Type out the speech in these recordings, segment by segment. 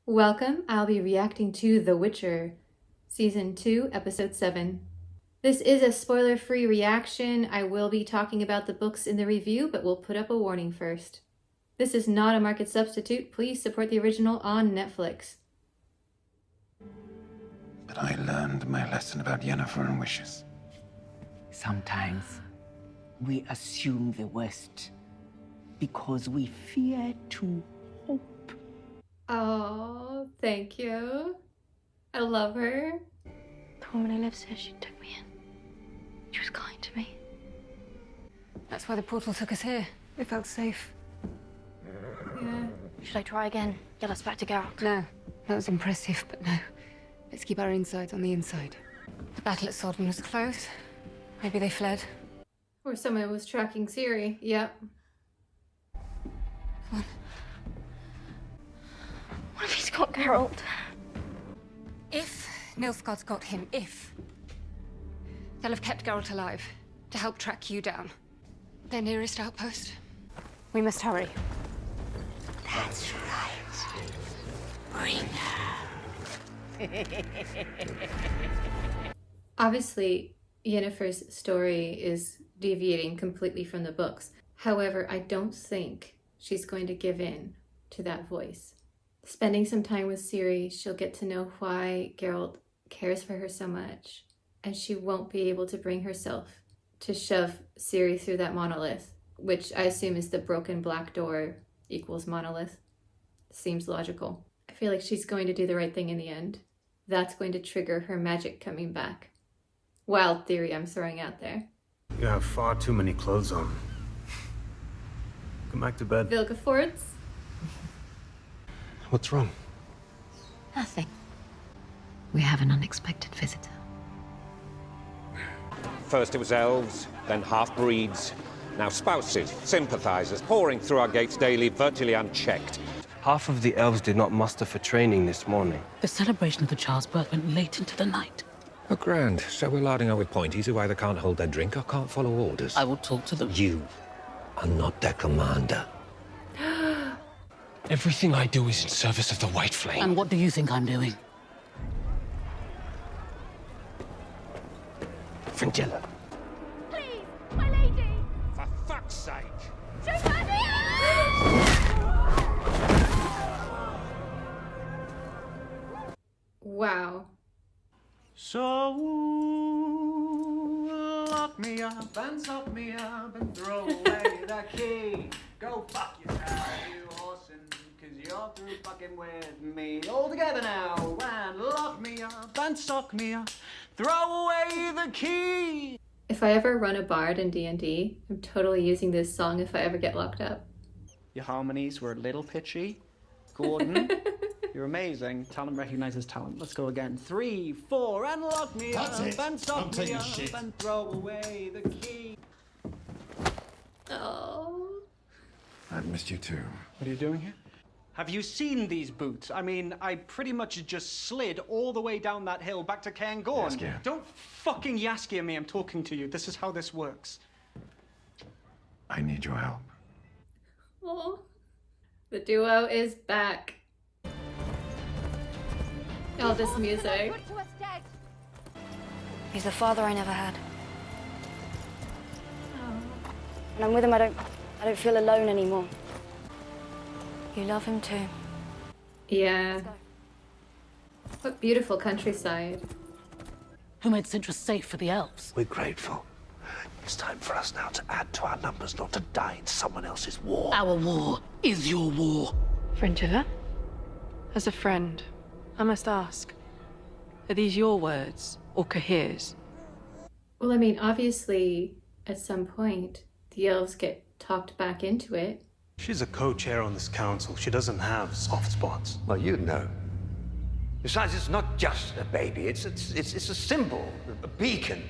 Welcome, I'll be reacting to The Witcher, Season 2, Episode 7. This is a spoiler-free reaction. I will be talking about the books in the review, but we'll put up a warning first. This is not a market substitute. Please support the original on Netflix. But I learned my lesson about Yennefer and wishes. Sometimes we assume the worst because we fear to hope. Oh, thank you. I love her. The woman who lives here, she took me in. She was kind to me. That's why the portal took us here. It felt safe. Yeah. Should I try again? Get us back to Geralt? No, that was impressive, but no. Let's keep our insides on the inside. The battle at Sodden was close. Maybe they fled. Or someone was tracking Ciri. Yep. Come on. What if he's got Geralt? If Nilfgaard's got him, they'll have kept Geralt alive to help track you down. Their nearest outpost. We must hurry. That's right. Bring her. Obviously, Yennefer's story is deviating completely from the books. However, I don't think she's going to give in to that voice. Spending some time with Ciri, she'll get to know why Geralt cares for her so much, and she won't be able to bring herself to shove Ciri through that monolith, which I assume is the broken black door equals monolith. Seems logical. I feel like she's going to do the right thing in the end. That's going to trigger her magic coming back. Wild theory I'm throwing out there. You have far too many clothes on. Come back to bed. Vilgefortz? What's wrong? Nothing. We have an unexpected visitor. First it was elves, then half-breeds, now spouses, sympathizers, pouring through our gates daily, virtually unchecked. Half of the elves did not muster for training this morning. The celebration of the child's birth went late into the night. Oh, grand. So we're larding up with pointies who either can't hold their drink or can't follow orders. I will talk to them. You are not their commander. Everything I do is in service of the White Flame. And what do you think I'm doing? Fringilla. Please, my lady! For fuck's sake! Wow. So lock me up and suck me up and throw away that key. Go fuck yourself, you horsin', cause you're through fucking with me. All together now, and lock me up and suck me up, throw away the key. If I ever run a bard in D&D, I'm totally using this song if I ever get locked up. Your harmonies were a little pitchy. Gordon, you're amazing. Talent recognizes talent. Let's go again. 3, 4, and lock me up and suck me up and throw away the key. Oh. I've missed you too. What are you doing here? Have you seen these boots? I mean, I pretty much just slid all the way down that hill back to Cairngorm. Jaskier. Don't fucking Jaskier me, I'm talking to you. This is how this works. I need your help. Oh. The duo is back. Oh, this music. He's the father I never had. Oh. When I'm with him, I don't feel alone anymore. You love him too. Yeah. What beautiful countryside. Who made Sintra safe for the elves? We're grateful. It's time for us now to add to our numbers, not to die in someone else's war. Our war is your war. Fringilla? As a friend, I must ask, are these your words or Cahir's? Well, I mean, obviously, at some point, the elves get talked back into it. She's a co-chair on this council. She doesn't have soft spots. Well, you'd know. Besides, it's not just a baby. It's a symbol, a beacon.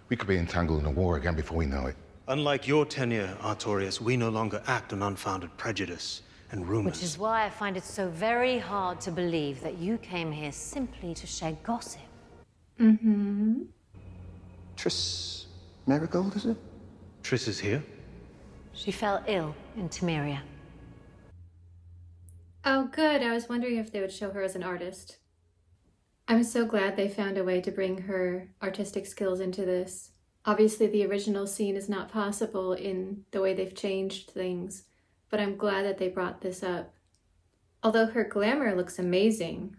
We could be entangled in a war again before we know it. Unlike your tenure, Artorias, we no longer act on unfounded prejudice and rumors. Which is why I find it so very hard to believe that you came here simply to share gossip. Mm-hmm. Triss Marigold, is it? Triss is here. She fell ill in Temeria. Oh, good. I was wondering if they would show her as an artist. I'm so glad they found a way to bring her artistic skills into this. Obviously, the original scene is not possible in the way they've changed things, but I'm glad that they brought this up. Although her glamour looks amazing,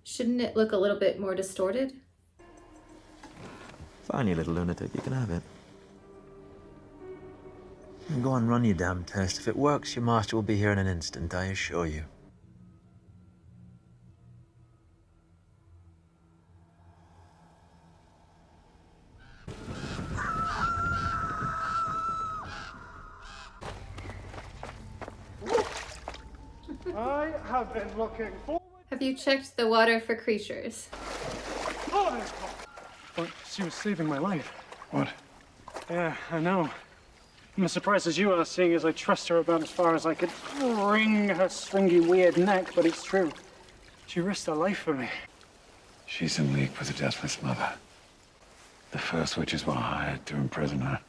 shouldn't it look a little bit more distorted? Fine, you little lunatic. You can have it. Go on, run your damn test. If it works, your master will be here in an instant, I assure you. I have been looking forward. Have you checked the water for creatures? Oh, she was saving my life. What? Yeah, I know. I'm as surprised as you are, seeing as I trust her about as far as I could wring her stringy, weird neck, but it's true. She risked her life for me. She's in league with the deathless mother. The first witches were hired to imprison her.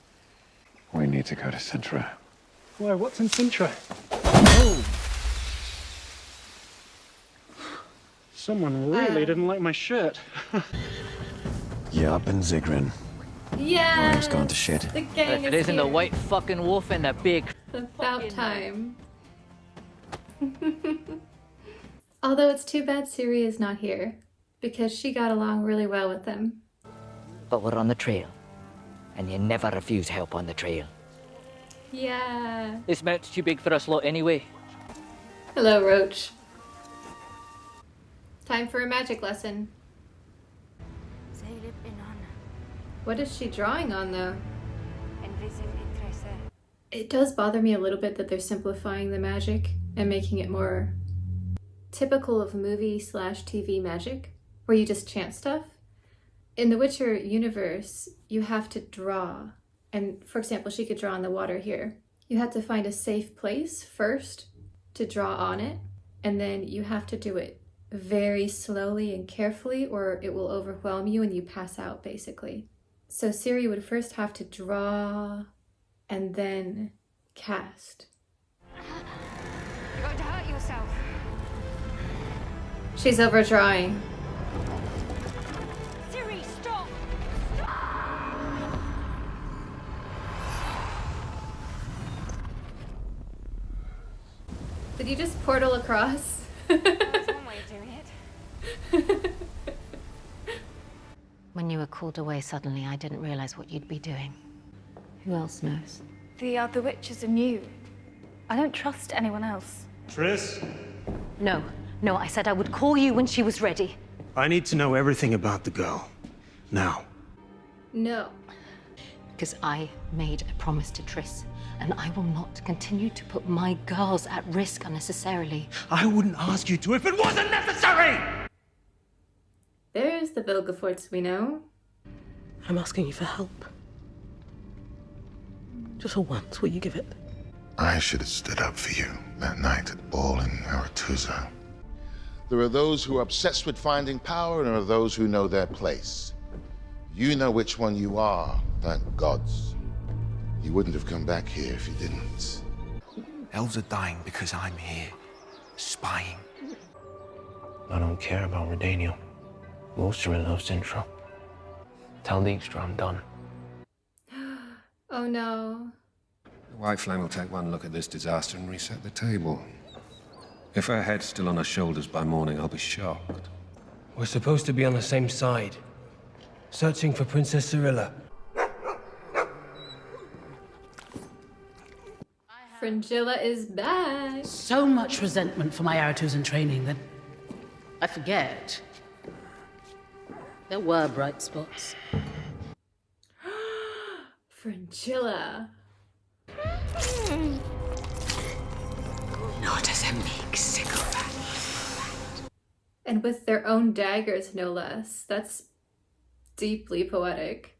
We need to go to Sintra. Why, what's in Sintra? Oh! Someone really didn't like my shirt. Yup, and Zigrin. Yeah. It's gone to shit. The gang If it is isn't here. a white fucking wolf and a big... About time. Although it's too bad Ciri is not here, because she got along really well with them. But we're on the trail, and you never refuse help on the trail. Yeah. This mount's too big for us lot anyway. Hello, Roach. Time for a magic lesson. What is she drawing on, though? It does bother me a little bit that they're simplifying the magic and making it more typical of movie/TV magic, where you just chant stuff. In the Witcher universe, you have to draw. And for example, she could draw on the water here. You have to find a safe place first to draw on it, and then you have to do it very slowly and carefully, or it will overwhelm you and you pass out, basically. So Ciri would first have to draw and then cast. You're going to hurt yourself. She's overdrawing. Ciri, stop! Did you just portal across? That's one way of doing it. When you were called away suddenly, I didn't realize what you'd be doing. Who else knows? The other witches and you. I don't trust anyone else. Triss? No, I said I would call you when she was ready. I need to know everything about the girl. Now. No. Because I made a promise to Triss, and I will not continue to put my girls at risk unnecessarily. I wouldn't ask you to if it wasn't necessary! There's the Vilgeforts we know. I'm asking you for help. Just for once, will you give it? I should have stood up for you that night at the ball in Aretusa. There are those who are obsessed with finding power, and there are those who know their place. You know which one you are, thank gods. You wouldn't have come back here if you didn't. Elves are dying because I'm here, spying. I don't care about Redaniel. Most are in love, Sintra. Tell Dijkstra I'm done. Oh no. The White Flame will take one look at this disaster and reset the table. If her head's still on her shoulders by morning, I'll be shocked. We're supposed to be on the same side. Searching for Princess Cirilla. Fringilla is back. So much resentment for my Aretusan training that I forget. There were bright spots. Fringilla. Not as a meek sycophant. And with their own daggers, no less. That's deeply poetic.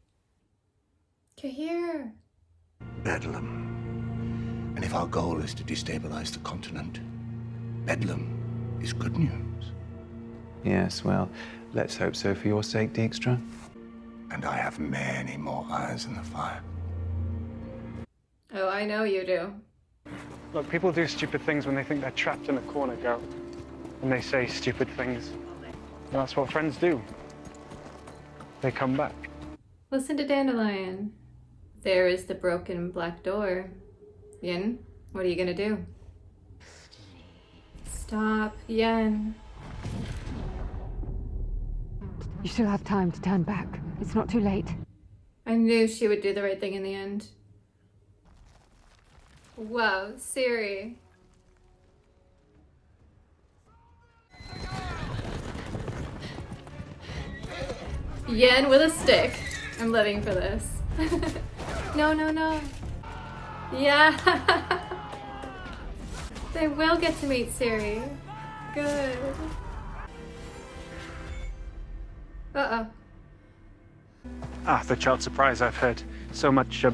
Cahir. Bedlam. And if our goal is to destabilize the continent, Bedlam is good news. Yes, well, let's hope so for your sake, Dijkstra. And I have many more irons in the fire. Oh, I know you do. Look, people do stupid things when they think they're trapped in a corner, girl. and they say stupid things. And that's what friends do. They come back. Listen to Dandelion. There is the broken black door. Yen, what are you gonna do? Stop, Yen. You still have time to turn back. It's not too late. I knew she would do the right thing in the end. Wow, Siri. Yen with a stick. I'm living for this. No, no, no. Yeah. They will get to meet Siri. Good. Uh-oh. Ah, the child surprise. I've heard so much,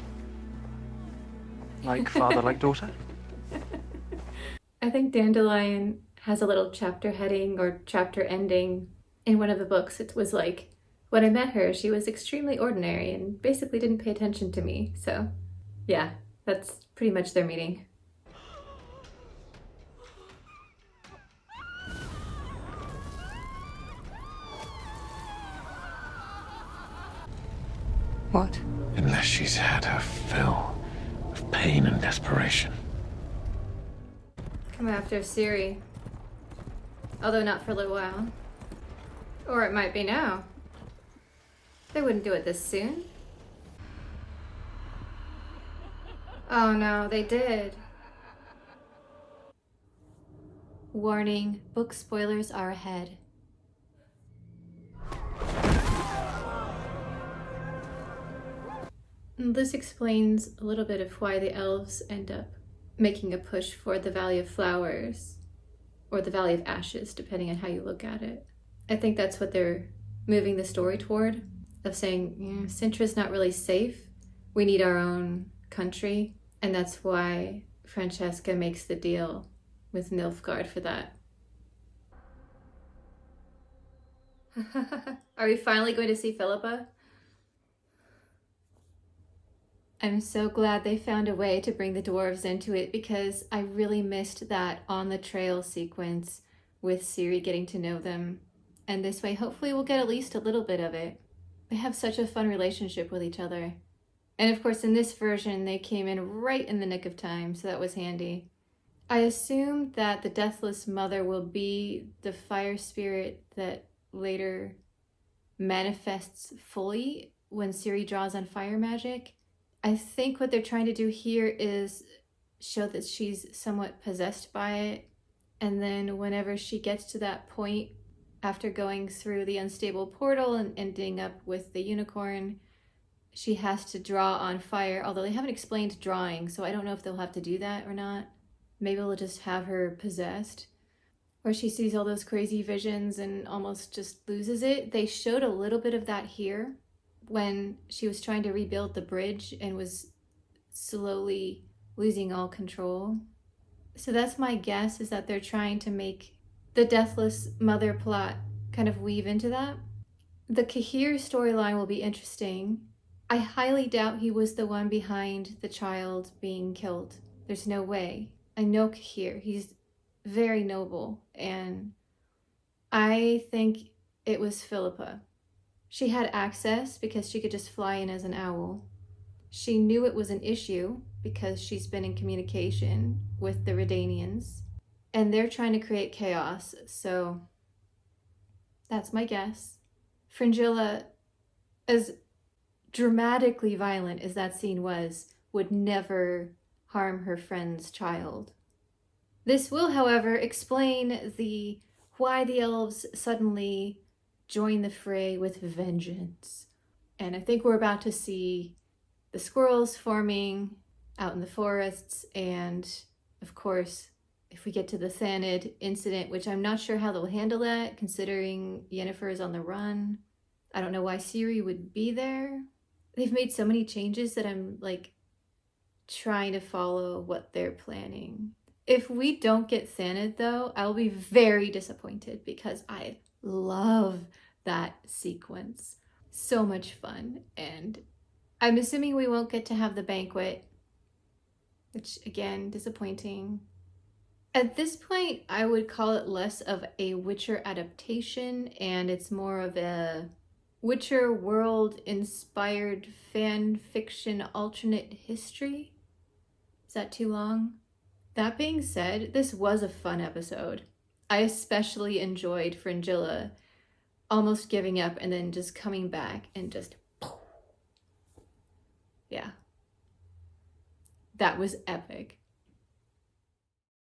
like father, like daughter. I think Dandelion has a little chapter heading or chapter ending in one of the books. It was like, when I met her, she was extremely ordinary and basically didn't pay attention to me. So, yeah, that's pretty much their meeting. What? Unless she's had her fill of pain and desperation. Come after Siri. Although not for a little while. Or it might be now. They wouldn't do it this soon. Oh no, they did. Warning, book spoilers are ahead. And this explains a little bit of why the elves end up making a push for the Valley of Flowers, or the Valley of Ashes, depending on how you look at it. I think that's what they're moving the story toward, of saying, Cintra's not really safe. We need our own country. And that's why Francesca makes the deal with Nilfgaard for that. Are we finally going to see Philippa? I'm so glad they found a way to bring the dwarves into it, because I really missed that on the trail sequence with Ciri getting to know them. And this way, hopefully we'll get at least a little bit of it. They have such a fun relationship with each other. And of course, in this version, they came in right in the nick of time, so that was handy. I assume that the Deathless Mother will be the fire spirit that later manifests fully when Ciri draws on fire magic. I think what they're trying to do here is show that she's somewhat possessed by it. And then whenever she gets to that point, after going through the unstable portal and ending up with the unicorn, she has to draw on fire. Although they haven't explained drawing, so I don't know if they'll have to do that or not. Maybe they'll just have her possessed. Or she sees all those crazy visions and almost just loses it. They showed a little bit of that here, when she was trying to rebuild the bridge and was slowly losing all control. So that's my guess, is that they're trying to make the Deathless Mother plot kind of weave into that. The Cahir storyline will be interesting. I highly doubt he was the one behind the child being killed. There's no way. I know Cahir. He's very noble, and I think it was Philippa. She had access because she could just fly in as an owl. She knew it was an issue because she's been in communication with the Redanians, and they're trying to create chaos, so that's my guess. Fringilla, as dramatically violent as that scene was, would never harm her friend's child. This will, however, explain why the elves suddenly join the fray with vengeance. And I think we're about to see the squirrels forming out in the forests, and of course, if we get to the Thanid incident, which I'm not sure how they'll handle that, considering Yennefer is on the run. I don't know why Ciri would be there. They've made so many changes that I'm like trying to follow what they're planning. If we don't get Thanid though, I'll be very disappointed, because I love that sequence. So much fun. And I'm assuming we won't get to have the banquet, which again, disappointing. At this point, I would call it less of a Witcher adaptation, and it's more of a Witcher world-inspired fan fiction alternate history. Is that too long? That being said, this was a fun episode. I especially enjoyed Fringilla almost giving up and then just coming back and just... Yeah. That was epic.